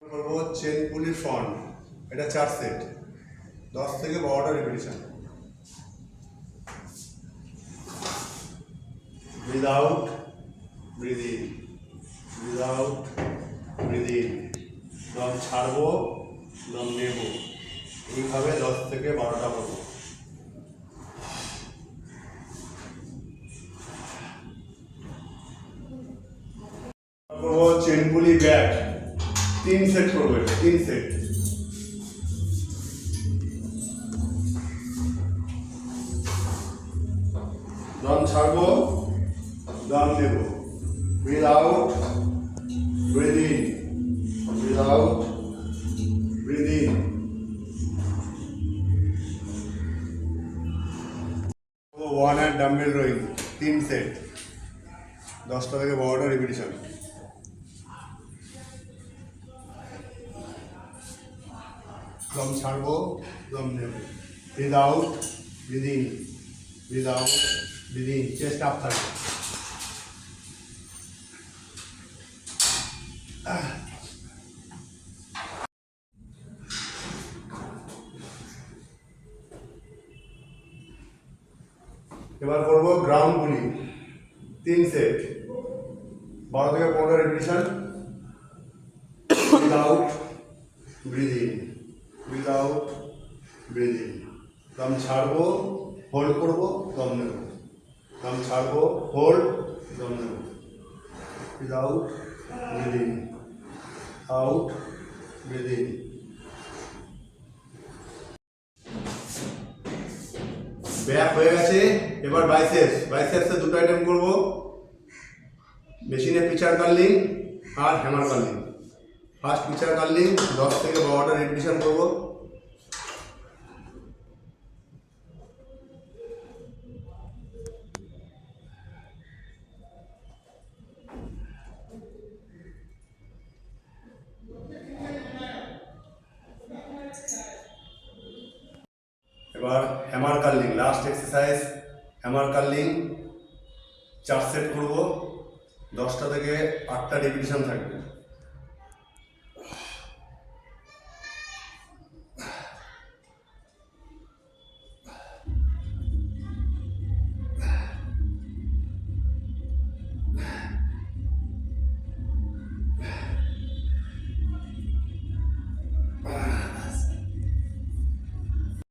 করবো chain পুলির font, এটা 4 set, 10 থেকে 12টা repetition. Breathe out, breathe in, breathe out, breathe in, দম ছাড়বো, দম নেব, এইভাবে 10 থেকে 12টা করবো। করবো চেন পুলি ব্যাক, 3 সেট করবো, 3 সেট। দম ছাড়বো, দম নেব, breathe out, breathe in, breathe out, breathe in. One hand dumbbell rowing, 3 set, 10টা থেকে 12টা রিপিটিশন। দম ছাড়বো, দম নেব, breathe out, breathe in, breathe out, breathe in, chest up থাকবে। এবার করবো গ্রাউন্ড পুলি, 3 সেট, 12 থেকে 15টা repetition. Breathe out, breathe in, breathe out, breathe in. দম ছাড়বো, হোল্ড করবো, দম নেব, দম ছাড়বো, হোল্ড, দম নেব, breathe out, breathe in, out, breathe in. Back হয়ে গেছে। এবার বাইসেপস, বাইসেপসে 2টো আইটেম করবো, মেশিনে পিচার কার্লিং আর hammer curling. First preacher curling, 10 থেকে 12টা রিপিটিশন করবো। এবার hammer curling, last exercise hammer curling, 4 set করবো, 10টা থেকে 8টা রিপিটিশন থাকবে।